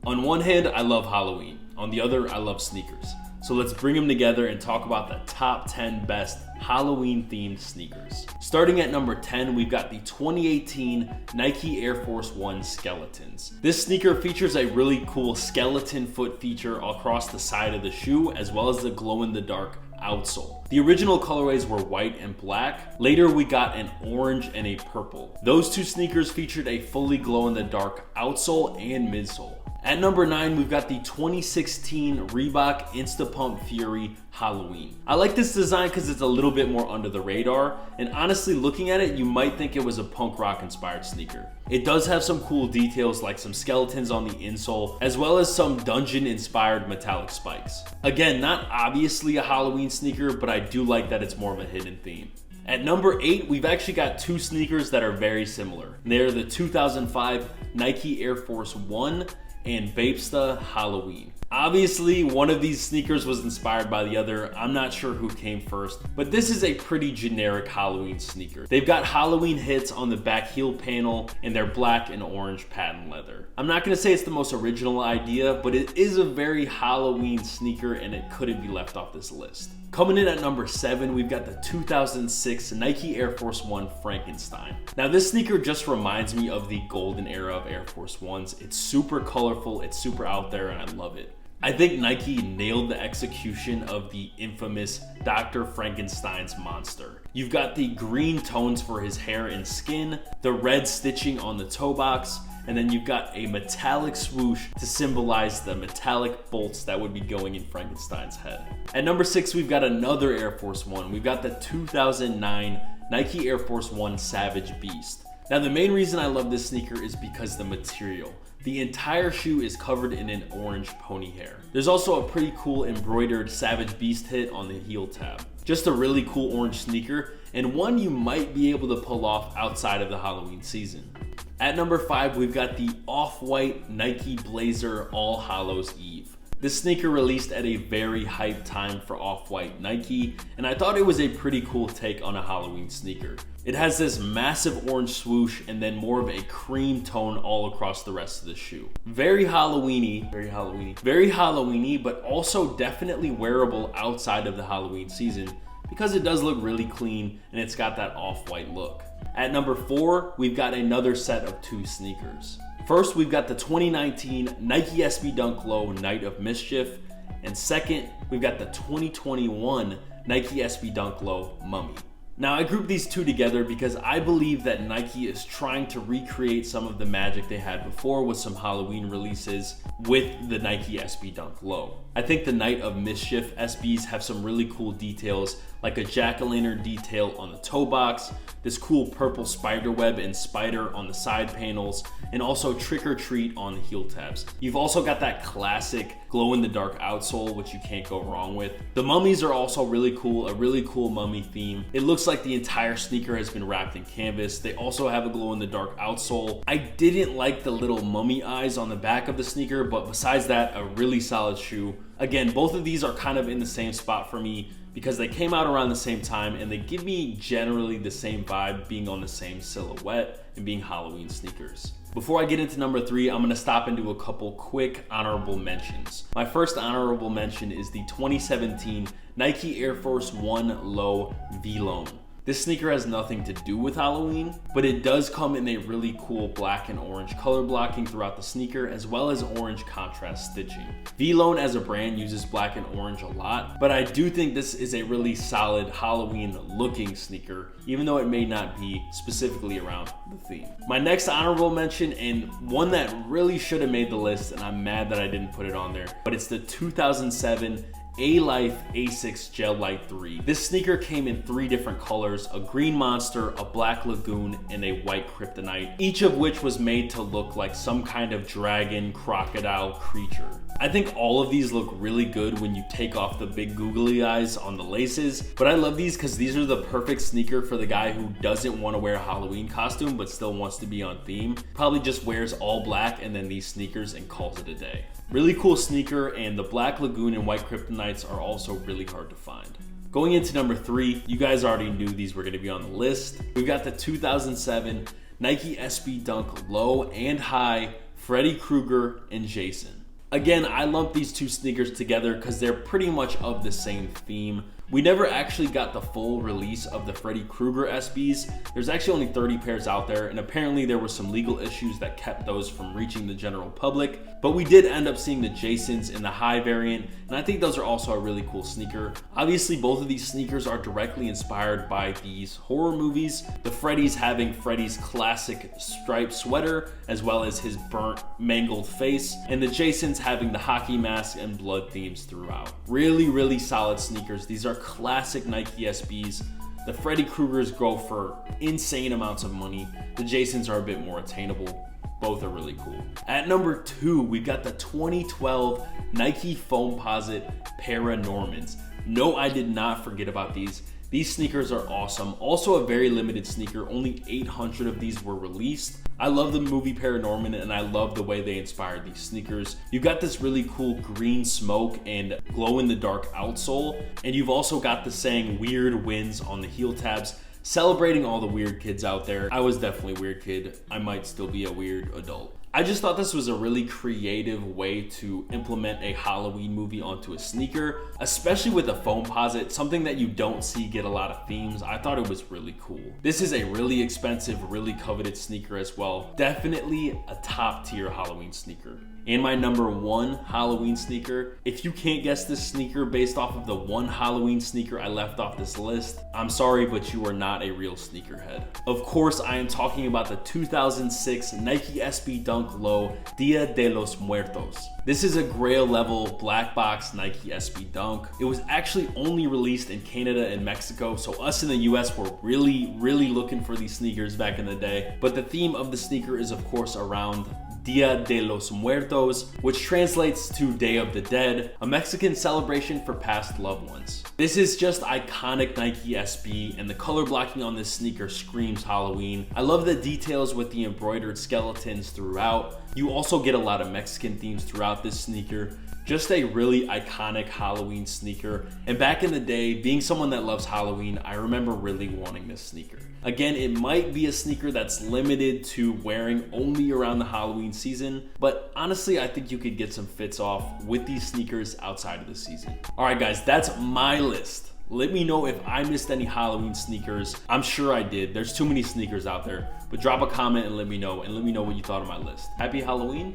On one hand, I love Halloween. On the other, I love sneakers. So let's bring them together and talk about the top 10 best Halloween themed sneakers. Starting at number 10, we've got the 2018 Nike Air Force 1 Skeletons. This sneaker features a really cool skeleton foot feature across the side of the shoe, as well as the glow-in-the-dark outsole. The original colorways were white and black. Later we got an orange and a purple. Those two sneakers featured a fully glow-in-the-dark outsole and midsole. At number 9, we've got the 2016 Reebok Instapump Fury Halloween. I like this design because it's a little bit more under the radar, and honestly, looking at it, you might think it was a punk rock inspired sneaker. It does have some cool details like some skeletons on the insole, as well as some dungeon inspired metallic spikes. Again, not obviously a Halloween sneaker, but I do like that it's more of a hidden theme. At number 8, we've actually got two sneakers that are very similar. They're the 2005 Nike Air Force 1 and Bapesta Halloween. Obviously, one of these sneakers was inspired by the other. I'm not sure who came first, but this is a pretty generic Halloween sneaker. They've got Halloween hits on the back heel panel, and they're black and orange patent leather. I'm not gonna say it's the most original idea, but it is a very Halloween sneaker, and it couldn't be left off this list. Coming in at number 7, we've got the 2006 Nike Air Force 1 Frankenstein. Now this sneaker just reminds me of the golden era of Air Force 1s. It's super colorful, it's super out there, and I love it. I think Nike nailed the execution of the infamous Dr. Frankenstein's monster. You've got the green tones for his hair and skin, the red stitching on the toe box, and then you've got a metallic swoosh to symbolize the metallic bolts that would be going in Frankenstein's head. At number 6, we've got another Air Force 1. We've got the 2009 Nike Air Force 1 Savage Beast. Now the main reason I love this sneaker is because the material. The entire shoe is covered in an orange pony hair. There's also a pretty cool embroidered Savage Beast hit on the heel tab. Just a really cool orange sneaker, and one you might be able to pull off outside of the Halloween season. At number 5, we've got the off-white Nike Blazer All Hallows Eve. This sneaker released at a very hyped time for off-white Nike, and I thought it was a pretty cool take on a Halloween sneaker. It has this massive orange swoosh and then more of a cream tone all across the rest of the shoe. Very Halloween-y, but also definitely wearable outside of the Halloween season because it does look really clean and it's got that off-white look. At number 4, we've got another set of two sneakers. First, we've got the 2019 Nike SB Dunk Low Night of Mischief, and second, we've got the 2021 Nike SB Dunk Low Mummy. Now, I grouped these two together because I believe that Nike is trying to recreate some of the magic they had before with some Halloween releases with the Nike SB Dunk Low. I think the Night of Mischief SBs have some really cool details, like a jack-o'-lantern detail on the toe box, this cool purple spider web and spider on the side panels, and also trick or treat on the heel tabs. You've also got that classic glow-in-the-dark outsole, which you can't go wrong with. The mummies are also really cool, a really cool mummy theme. It looks like the entire sneaker has been wrapped in canvas. They also have a glow-in-the-dark outsole. I didn't like the little mummy eyes on the back of the sneaker, but besides that, a really solid shoe. Again, both of these are kind of in the same spot for me because they came out around the same time and they give me generally the same vibe, being on the same silhouette and being Halloween sneakers. Before I get into number 3, I'm gonna stop and do a couple quick honorable mentions. My first honorable mention is the 2017 Nike Air Force 1 Low V-Lone. This sneaker has nothing to do with Halloween, but it does come in a really cool black and orange color blocking throughout the sneaker, as well as orange contrast stitching. V-Lone as a brand uses black and orange a lot, but I do think this is a really solid Halloween looking sneaker, even though it may not be specifically around the theme. My next honorable mention, and one that really should have made the list, and I'm mad that I didn't put it on there, but it's the 2007 A-Life A6 Gel Light 3. This sneaker came in 3 different colors, a green monster, a black lagoon, and a white kryptonite, each of which was made to look like some kind of dragon, crocodile creature. I think all of these look really good when you take off the big googly eyes on the laces, but I love these because these are the perfect sneaker for the guy who doesn't want to wear a Halloween costume but still wants to be on theme. Probably just wears all black and then these sneakers and calls it a day. Really cool sneaker, and the black lagoon and white kryptonites are also really hard to find. Going into number 3, you guys already knew these were going to be on the list. We've got the 2007 Nike SB Dunk Low and High Freddy Krueger and Jason. Again, I lump these two sneakers together because they're pretty much of the same theme. We never actually got the full release of the Freddy Krueger SBs. There's actually only 30 pairs out there, and apparently there were some legal issues that kept those from reaching the general public. But we did end up seeing the Jasons in the high variant, and I think those are also a really cool sneaker. Obviously, both of these sneakers are directly inspired by these horror movies. The Freddy's having Freddy's classic striped sweater, as well as his burnt, mangled face, and the Jasons having the hockey mask and blood themes throughout. Really, really solid sneakers. These are classic Nike SBs. The Freddy Kruegers go for insane amounts of money. The Jasons are a bit more attainable. Both are really cool. At number 2, we've got the 2012 Nike Foamposite Paranormans. No, I did not forget about these. These sneakers are awesome. Also a very limited sneaker. Only 800 of these were released. I love the movie Paranorman, and I love the way they inspired these sneakers. You've got this really cool green smoke and glow-in-the-dark outsole, and you've also got the saying "weird wins" on the heel tabs, celebrating all the weird kids out there. I was definitely a weird kid. I might still be a weird adult. I just thought this was a really creative way to implement a Halloween movie onto a sneaker, especially with a Foamposite, something that you don't see get a lot of themes. I thought it was really cool. This is a really expensive, really coveted sneaker as well. Definitely a top tier Halloween sneaker. And my number 1 Halloween sneaker, if you can't guess this sneaker based off of the one Halloween sneaker I left off this list, I'm sorry, but you are not a real sneakerhead. Of course, I am talking about the 2006 Nike SB Dunk Low Dia de los Muertos. This is a Grail level black box Nike SB Dunk. It was actually only released in Canada and Mexico, so us in the US were really looking for these sneakers back in the day. But the theme of the sneaker is of course around Dia de los Muertos, which translates to Day of the Dead, a Mexican celebration for past loved ones. This is just iconic Nike SB, and the color blocking on this sneaker screams Halloween. I love the details with the embroidered skeletons throughout. You also get a lot of Mexican themes throughout this sneaker. Just a really iconic Halloween sneaker. And back in the day, being someone that loves Halloween, I remember really wanting this sneaker. Again, it might be a sneaker that's limited to wearing only around the Halloween season, but honestly, I think you could get some fits off with these sneakers outside of the season. All right, guys, that's my list. Let me know if I missed any Halloween sneakers. I'm sure I did. There's too many sneakers out there, but drop a comment and let me know what you thought of my list. Happy Halloween.